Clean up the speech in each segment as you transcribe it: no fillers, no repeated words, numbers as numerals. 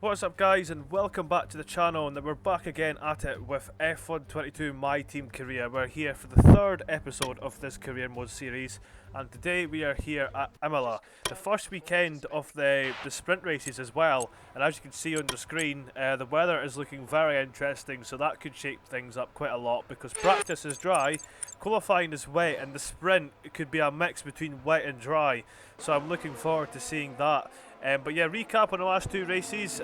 What's up guys, and welcome back to the channel, and we're back again at it with F1 22 My Team Career. We're here for the third episode of this career mode series, and today we are here at Imola, the first weekend of the sprint races as well. And as you can see on the screen, the weather is looking very interesting, so that could shape things up quite a lot because practice is dry, qualifying is wet, and the sprint could be a mix between wet and dry. So I'm looking forward to seeing that. But yeah, recap on the last two races.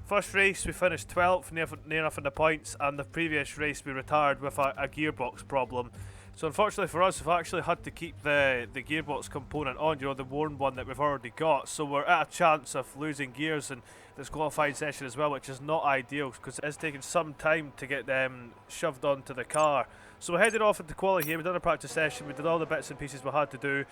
First race we finished 12th, near enough in the points, and the previous race we retired with a gearbox problem. So unfortunately for us, we've actually had to keep the gearbox component on, you know, the worn one that we've already got. So we're at a chance of losing gears in this qualifying session as well, which is not ideal because it is taking some time to get them shoved onto the car. So we're headed off into quali here. We've done a practice session, we did all the bits and pieces we had to do.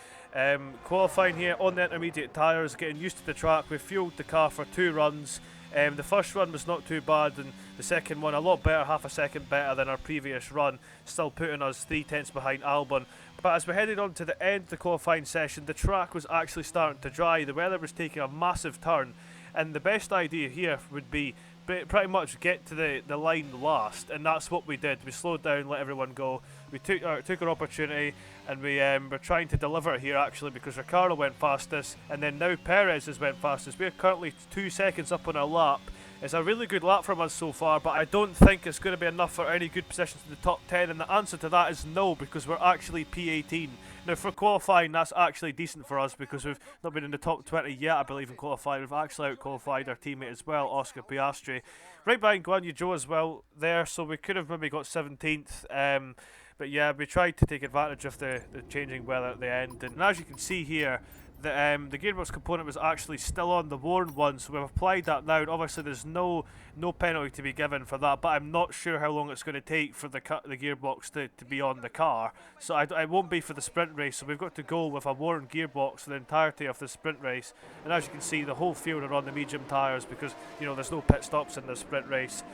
Qualifying here on the intermediate tyres, getting used to the track. We fueled the car for 2 runs. The first run was not too bad, and the second one a lot better, half a second better than our previous run, still putting us 3/10 behind Albon. But as we headed on to the end of the qualifying session, the track was actually starting to dry, the weather was taking a massive turn, and the best idea here would be pretty much get to the line last, and that's what we did. We slowed down, let everyone go. We took our opportunity, and we're trying to deliver it here actually, because Ricciardo went fastest, and then now Perez has went fastest. We're currently 2 seconds up on our lap. It's a really good lap from us so far, but I don't think it's going to be enough for any good positions in the top 10, and the answer to that is no, because we're actually P18. Now for qualifying, that's actually decent for us because we've not been in the top 20 yet, I believe, in qualifying. We've actually out-qualified our teammate as well, Oscar Piastri. Right behind Guan Yu Zhou as well there, so we could have maybe got 17th. But yeah, we tried to take advantage of the changing weather at the end, and as you can see here, the gearbox component was actually still on the worn one, so we've applied that now, and obviously there's no penalty to be given for that, but I'm not sure how long it's going to take for the gearbox to be on the car, so I won't be for the sprint race, so we've got to go with a worn gearbox for the entirety of the sprint race. And as you can see, the whole field are on the medium tyres because, you know, there's no pit stops in the sprint race,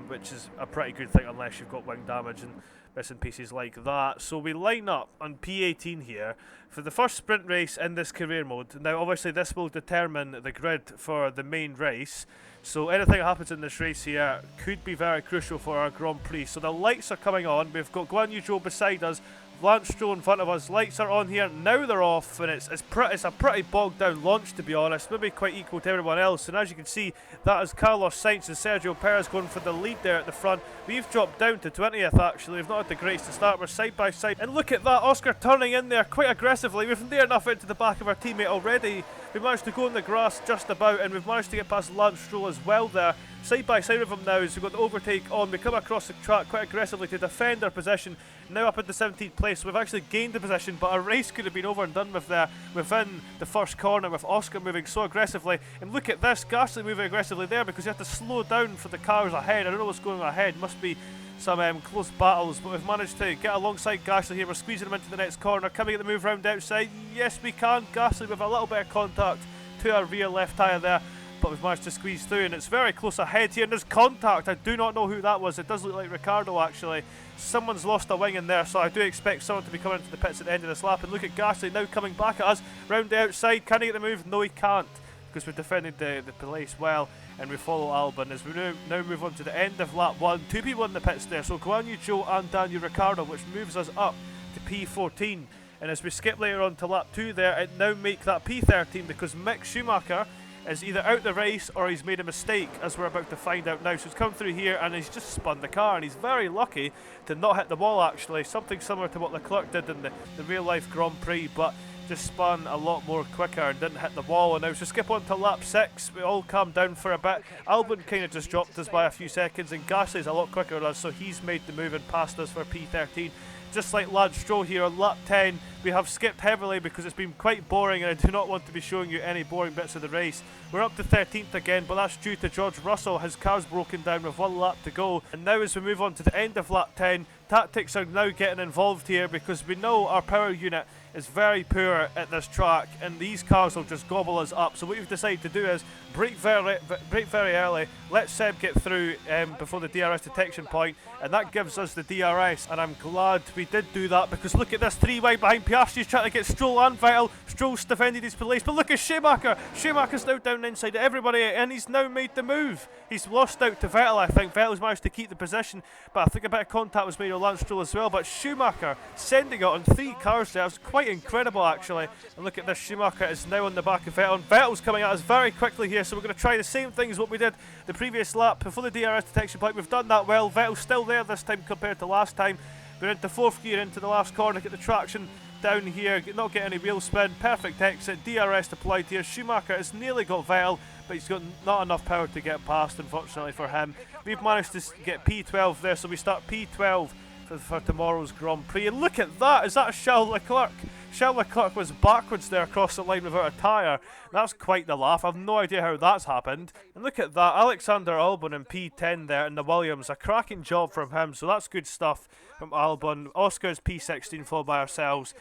which is a pretty good thing unless you've got wing damage and bits and pieces like that. So we line up on P18 here for the first sprint race in this career mode. Now obviously this will determine the grid for the main race, so anything that happens in this race here could be very crucial for our Grand Prix. So the lights are coming on, we've got Guan Yu Zhou beside us, Lance Stroll in front of us, lights are on here, now they're off, and it's a pretty bogged down launch, to be honest, maybe quite equal to everyone else. And as you can see, that is Carlos Sainz and Sergio Perez going for the lead there at the front. We've dropped down to 20th actually, we've not had the greatest to start, we're side by side, and look at that, Oscar turning in there quite aggressively. We've near enough into the back of our teammate already. We managed to go in the grass just about, and we've managed to get past Lance Stroll as well there. Side by side with him now, so we've got the overtake on. We come across the track quite aggressively to defend our position. Now up at the 17th place, so we've actually gained the position, but our race could have been over and done with there within the first corner with Oscar moving so aggressively. And look at this, Gasly moving aggressively there because you have to slow down for the cars ahead. I don't know what's going on ahead, must be some close battles, but we've managed to get alongside Gasly here. We're squeezing him into the next corner. Can we get the move round outside? Yes we can. Gasly with a little bit of contact to our rear left tyre there, but we've managed to squeeze through, and it's very close ahead here, and there's contact. I do not know who that was. It does look like Ricciardo actually. Someone's lost a wing in there, so I do expect someone to be coming into the pits at the end of this lap. And look at Gasly now coming back at us round the outside. Can he get the move? No, he can't, because we've defended the place well, and we follow Albon as we now move on to the end of lap 1. 2 people in the pits there, so Guan Yu Zhou and Daniel Ricciardo, which moves us up to P14. And as we skip later on to lap 2 there, it now make that P13 because Mick Schumacher is either out the race or he's made a mistake, as we're about to find out now. So he's come through here and he's just spun the car, and he's very lucky to not hit the wall actually, something similar to what Leclerc did in the real life Grand Prix, but just spun a lot more quicker and didn't hit the wall. And now to skip on to lap 6, we all calmed down for a bit. Albon kind of just dropped us by a few seconds, and Gasly's a lot quicker than us, so he's made the move and passed us for P13. Just like Lance Stroll here on lap 10, we have skipped heavily because it's been quite boring, and I do not want to be showing you any boring bits of the race. We're up to 13th again, but that's due to George Russell. His car's broken down with 1 lap to go. And now as we move on to the end of lap 10, tactics are now getting involved here because we know our power unit is very poor at this track and these cars will just gobble us up. So what we've decided to do is brake very early, let Seb get through before the DRS detection point, and that gives us the DRS, and I'm glad we did do that because look at this 3 wide behind Piastri's trying to get Stroll and Vettel. Stroll's defended his place, but look at Schumacher. Schumacher's now down inside everybody and he's now made the move. He's lost out to Vettel, I think. Vettel's managed to keep the position, but I think a bit of contact was made with Lance Stroll as well. But Schumacher sending it on 3 cars there. It was quite incredible actually. And look at this, Schumacher is now on the back of Vettel. And Vettel's coming at us very quickly here, so we're going to try the same thing as what we did the previous lap before the DRS detection point. We've done that well. Vettel's still there this time compared to last time. We're into 4th gear into the last corner, get the traction down here, not get any wheel spin, perfect exit, DRS deployed here. Schumacher has nearly got Vettel, but he's got not enough power to get past, unfortunately for him. We've managed to get P12 there, so we start P12 for tomorrow's Grand Prix. And look at that, is that Charles Leclerc? Charles Leclerc was backwards there across the line without a tyre. That's quite the laugh. I've no idea how that's happened. And look at that, Alexander Albon in P10 there in the Williams. A cracking job from him, so that's good stuff from Albon. Oscar's P16 followed by ourselves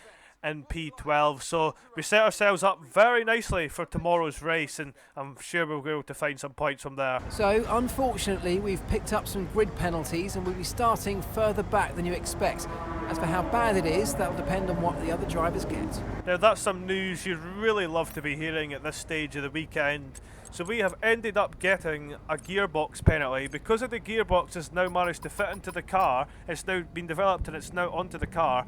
in P12. So we set ourselves up very nicely for tomorrow's race, and I'm sure we'll be able to find some points from there. So unfortunately we've picked up some grid penalties and we'll be starting further back than you expect. As for how bad it is, that will depend on what the other drivers get. Now that's some news you'd really love to be hearing at this stage of the weekend. So we have ended up getting a gearbox penalty. Because of the gearbox has now managed to fit into the car, it's now been developed and it's now onto the car.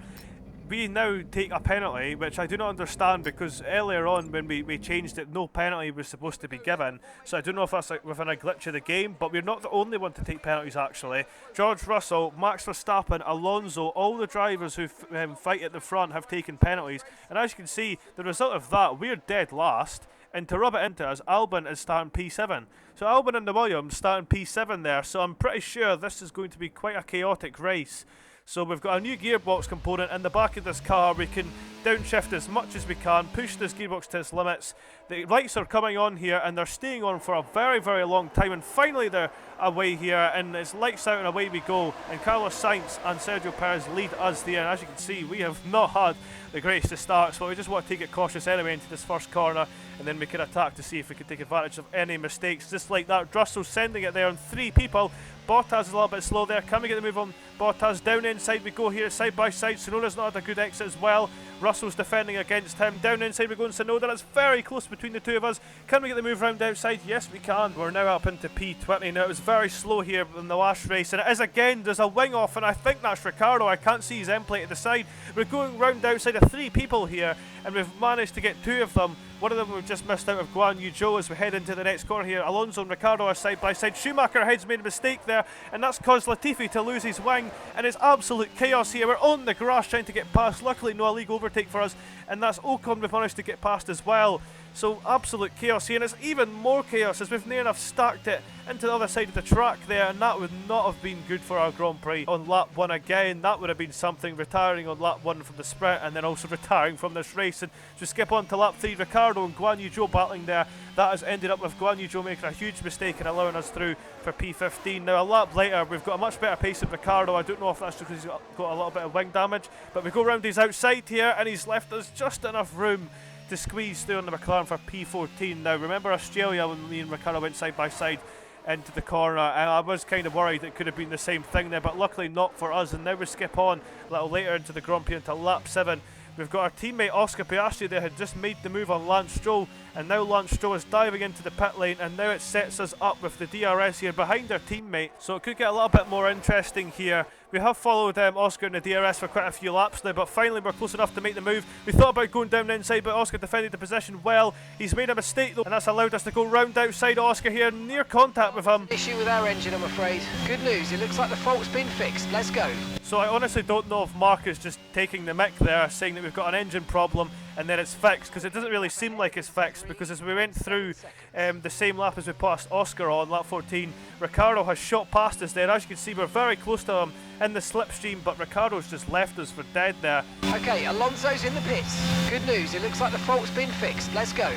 We now take a penalty, which I do not understand because earlier on when we changed it, no penalty was supposed to be given. So I don't know if that's within a glitch of the game, but we're not the only one to take penalties actually. George Russell, Max Verstappen, Alonso, all the drivers who fight at the front have taken penalties. And as you can see, the result of that, we're dead last. And to rub it into us, Albon is starting P7. So Albon and the Williams starting P7 there. So I'm pretty sure this is going to be quite a chaotic race. So we've got a new gearbox component in the back of this car. We can downshift as much as we can, push this gearbox to its limits. The lights are coming on here and they're staying on for a very, very long time. And finally they're away here and it's lights out and away we go. And Carlos Sainz and Sergio Perez lead us there. And as you can see, we have not had the greatest of starts, but we just want to take it cautious anyway into this first corner. And then we can attack to see if we can take advantage of any mistakes. Just like that, Russell's sending it there on 3 people. Bottas is a little bit slow there. Can we get the move on Bottas? Down inside we go here, side by side. Tsunoda's not had a good exit as well. Russell's defending against him. Down inside we go in Tsunoda. It's very close between the two of us. Can we get the move round outside? Yes, we can. We're now up into P20. Now, it was very slow here in the last race. And it is again, there's a wing off. And I think that's Ricciardo. I can't see his end plate at the side. We're going round outside of 3 people here. And we've managed to get 2 of them. One of them we've just missed out of Guan Yu Zhou as we head into the next corner here. Alonso and Ricciardo are side by side. Schumacher has made a mistake there, and that's caused Latifi to lose his wing, and it's absolute chaos here. We're on the grass trying to get past. Luckily no illegal overtake for us, and that's Ocon we've managed to get past as well. So absolute chaos here, and it's even more chaos as we've near enough stacked it into the other side of the track there, and that would not have been good for our Grand Prix on lap 1 again. That would have been something, retiring on lap 1 from the sprint and then also retiring from this race. And to skip on to lap 3, Ricciardo and Guan Yu Zhou battling there. That has ended up with Guan Yu Zhou making a huge mistake and allowing us through for P15. Now a lap later we've got a much better pace than Ricciardo. I don't know if that's because he's got a little bit of wing damage, but we go round his outside here and he's left us just enough room to squeeze through on the McLaren for P14. Now remember Australia when me and Ricciardo went side by side into the corner, and I was kind of worried it could have been the same thing there, but luckily not for us. And now we skip on a little later into the Grand Prix into lap 7. We've got our teammate Oscar Piastri that had just made the move on Lance Stroll, and now Lance Stroll is diving into the pit lane, and now it sets us up with the DRS here behind our teammate, so it could get a little bit more interesting here. We have followed Oscar in the DRS for quite a few laps now, but finally we're close enough to make the move. We thought about going down inside, but Oscar defended the position well. He's made a mistake though, and that's allowed us to go round outside Oscar here, near contact with him. Issue with our engine, I'm afraid. Good news, it looks like the fault's been fixed. Let's go. So I honestly don't know if Mark is just taking the mick there, saying that we've got an engine problem and then it's fixed, because it doesn't really seem like it's fixed, because as we went through the same lap as we passed Oscar on lap 14, Ricciardo has shot past us there. As you can see, we're very close to him in the slipstream, but Ricciardo's just left us for dead there. Okay, Alonso's in the pits. Good news, it looks like the fault's been fixed. Let's go.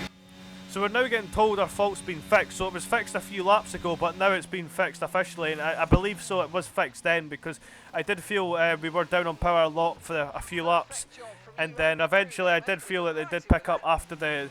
So we're now getting told our fault's been fixed. So it was fixed a few laps ago, but now it's been fixed officially, and I believe so it was fixed then, because I did feel we were down on power a lot for a few laps, and then eventually I did feel that they did pick up after the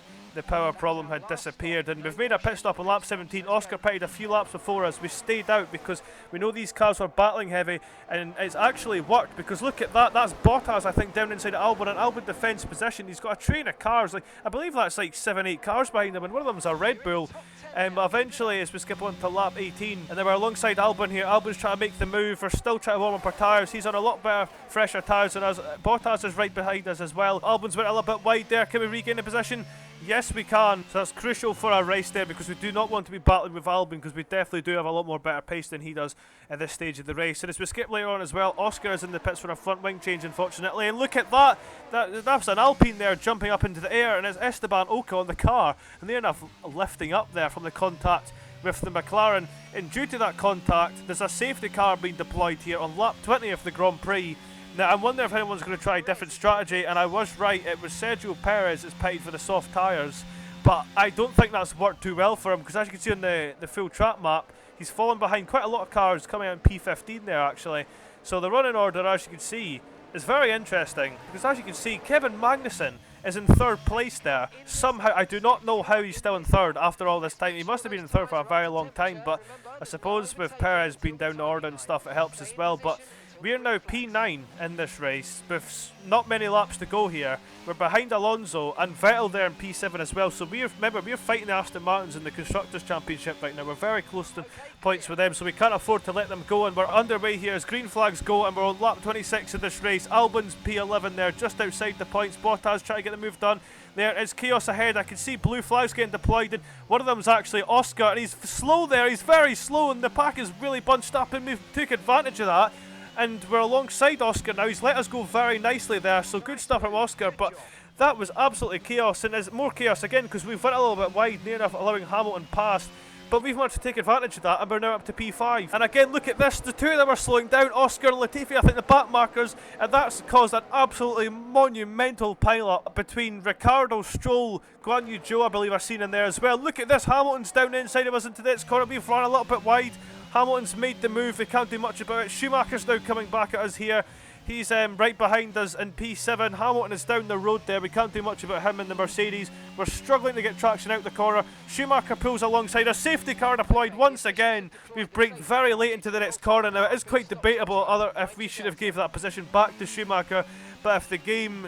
power problem had disappeared. And we've made a pit stop on lap 17. Oscar pitted a few laps before us. We stayed out because we know these cars were battling heavy, and it's actually worked, because look at that, that's Bottas I think down inside Albon, and Albon defence position. He's got a train of cars, like I believe that's like 7-8 cars behind him, and one of them's a Red Bull. But eventually, as we skip on to lap 18, and then we're alongside Albon here. Albon's trying to make the move. We're still trying to warm up our tyres. He's on a lot better, fresher tyres than us. Bottas is right behind us as well. Albon's went a little bit wide there. Can we regain the position? Yes, we can. So that's crucial for our race there, because we do not want to be battling with Albon, because we definitely do have a lot more better pace than he does at this stage of the race. And as we skip later on as well, Oscar is in the pits for a front wing change, unfortunately. And look at that. That's an Alpine there jumping up into the air, and it's Esteban Ocon on the car. And they're enough lifting up there from the contact with the McLaren. And due to that contact, there's a safety car being deployed here on lap 20 of the Grand Prix. Now, I'm wondering if anyone's going to try a different strategy, and I was right. It was Sergio Perez that's pitted for the soft tyres, but I don't think that's worked too well for him, because as you can see on the full track map, he's fallen behind quite a lot of cars coming out in P15 there, actually. So the running order, as you can see, is very interesting, because as you can see, Kevin Magnussen is in third place there. Somehow, I do not know how he's still in third after all this time. He must have been in third for a very long time, but I suppose with Perez being down the order and stuff, it helps as well. But we are now P9 in this race with not many laps to go here. We're behind Alonso and Vettel there in P7 as well. So remember, we're fighting the Aston Martins in the Constructors' Championship right now. We're very close to points with them, so we can't afford to let them go. And we're underway here as green flags go, and we're on lap 26 of this race. Albon's P11 there, just outside the points. Bottas trying to get the move done. There is chaos ahead. I can see blue flags getting deployed, and one of them's actually Oscar, and he's slow there. He's very slow, and the pack is really bunched up, and we took advantage of that. And we're alongside Oscar now. He's let us go very nicely there, so good stuff from Oscar. But that was absolutely chaos, and there's more chaos again because we've went a little bit wide, near enough allowing Hamilton past. But we've managed to take advantage of that, and we're now up to P5. And again, look at this. The two of them are slowing down. Oscar and Latifi, I think, the back markers. And that's caused an absolutely monumental pile-up between Ricardo, Stroll, Guan Yu Zhou, I believe I've seen in there as well. Look at this. Hamilton's down inside of us into this corner. We've run a little bit wide. Hamilton's made the move. We can't do much about it. Schumacher's now coming back at us here. He's right behind us in P7. Hamilton is down the road there. We can't do much about him in the Mercedes. We're struggling to get traction out the corner. Schumacher pulls alongside us. Safety car deployed once again. We've braked very late into the next corner. Now, it is quite debatable if we should have gave that position back to Schumacher. But if the game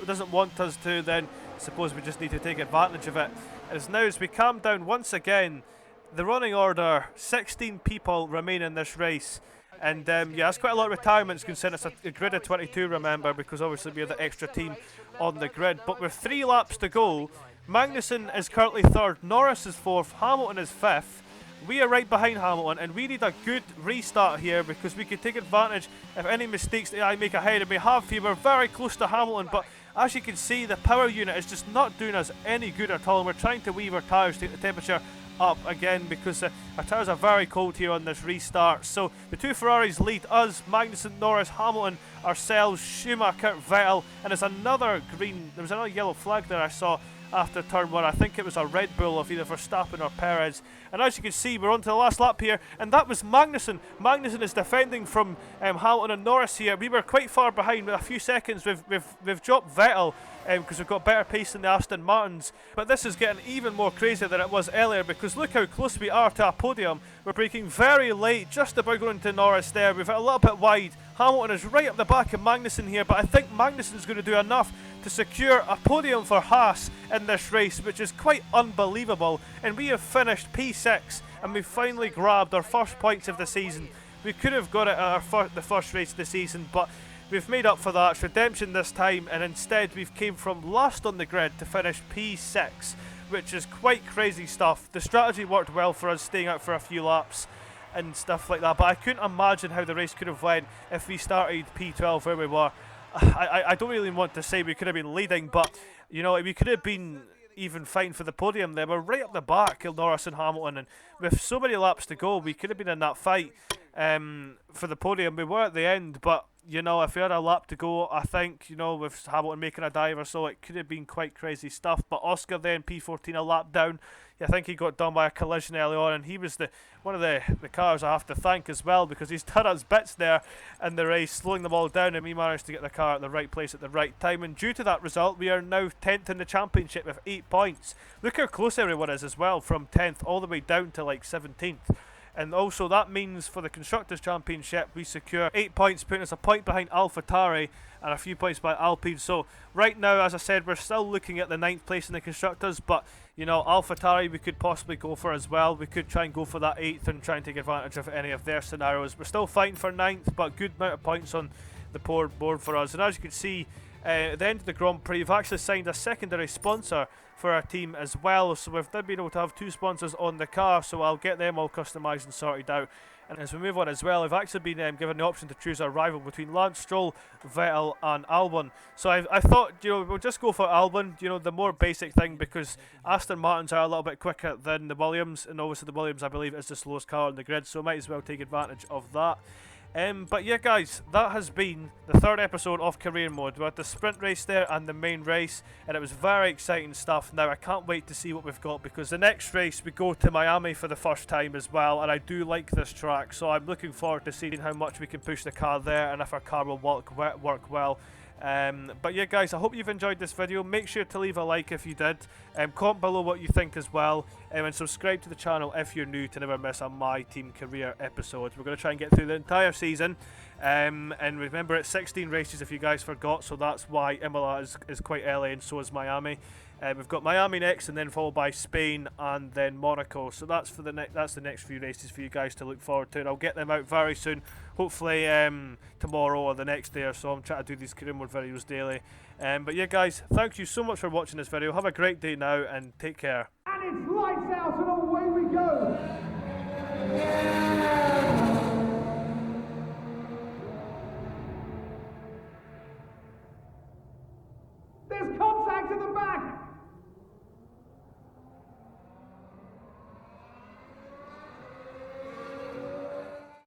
doesn't want us to, then I suppose we just need to take advantage of it. As now, as we calm down once again, the running order, 16 people remain in this race. And yeah, that's quite a lot of retirements considering it's a grid of 22, remember, because obviously we're the extra team on the grid. But with 3 laps to go, Magnussen is currently 3rd, Norris is 4th, Hamilton is 5th. We are right behind Hamilton, and we need a good restart here because we could take advantage of any mistakes that I make ahead. And we have here, we're very close to Hamilton, but as you can see, the power unit is just not doing us any good at all. And we're trying to weave our tyres to get the temperature up again because our tyres are very cold here on this restart. So the 2 Ferraris lead us, Magnussen, Norris, Hamilton, ourselves, Schumacher, Vettel, and there's another green, there was another yellow flag there I saw after turn 1. I think it was a Red Bull of either Verstappen or Perez. And as you can see, we're on to the last lap here, and that was Magnussen. Magnussen is defending from Hamilton and Norris here. We were quite far behind with a few seconds. We've dropped Vettel because we've got better pace than the Aston Martins. But this is getting even more crazy than it was earlier because look how close we are to a podium. We're braking very late, just about going to Norris there. We've hit a little bit wide. Hamilton is right up the back of Magnussen here, but I think Magnussen's going to do enough to secure a podium for Haas in this race, which is quite unbelievable. And we have finished P6, and we've finally grabbed our first points of the season. We could have got it at the first race of the season, but we've made up for that. It's redemption this time, and instead we've came from last on the grid to finish P6, which is quite crazy stuff. The strategy worked well for us, staying out for a few laps and stuff like that, but I couldn't imagine how the race could have went if we started P12 where we were. I don't really want to say we could have been leading, but you know, we could have been even fighting for the podium there. We're right up the back, Norris and Hamilton, and with so many laps to go, we could have been in that fight for the podium. We were at the end, but you know, if we had a lap to go, I think, you know, with Hamilton making a dive or so, it could have been quite crazy stuff. But Oscar then, P14 a lap down. I think he got done by a collision early on, and he was one of the cars I have to thank as well, because he's done us bits there in the race, slowing them all down, and we managed to get the car at the right place at the right time. And due to that result, we are now 10th in the championship with 8 points. Look how close everyone is as well, from 10th all the way down to like 17th. And also that means for the Constructors' Championship we secure 8 points, putting us a point behind AlphaTauri and a few points by Alpine. So right now, as I said, we're still looking at the 9th place in the Constructors, but you know, AlphaTauri we could possibly go for as well. We could try and go for that 8th and try and take advantage of any of their scenarios. We're still fighting for 9th, but good amount of points on the board for us. And as you can see, at the end of the Grand Prix, we've actually signed a secondary sponsor for our team as well, so we've been able to have 2 sponsors on the car, so I'll get them all customised and sorted out. And as we move on as well, I've actually been given the option to choose a rival between Lance Stroll, Vettel and Albon. So I thought, you know, we'll just go for Albon, you know, the more basic thing, because Aston Martins are a little bit quicker than the Williams, and obviously the Williams, I believe, is the slowest car on the grid, so I might as well take advantage of that. But yeah, guys, that has been the 3rd episode of Career Mode. We had the sprint race there and the main race, and it was very exciting stuff. Now I can't wait to see what we've got, because the next race we go to Miami for the first time as well, and I do like this track, so I'm looking forward to seeing how much we can push the car there and if our car will work well. But yeah, guys, I hope you've enjoyed this video. Make sure to leave a like if you did. Comment below what you think as well, and subscribe to the channel if you're new to never miss a My Team Career episode. We're going to try and get through the entire season, and remember it's 16 races if you guys forgot, so that's why Imola is quite early, and so is Miami. We've got Miami next, and then followed by Spain and then Monaco. So that's for the next few races for you guys to look forward to, and I'll get them out very soon. Hopefully tomorrow or the next day or so. I'm trying to do these career mode videos daily. But yeah, guys, thank you so much for watching this video. Have a great day now, and take care. And it's lights out, and away we go.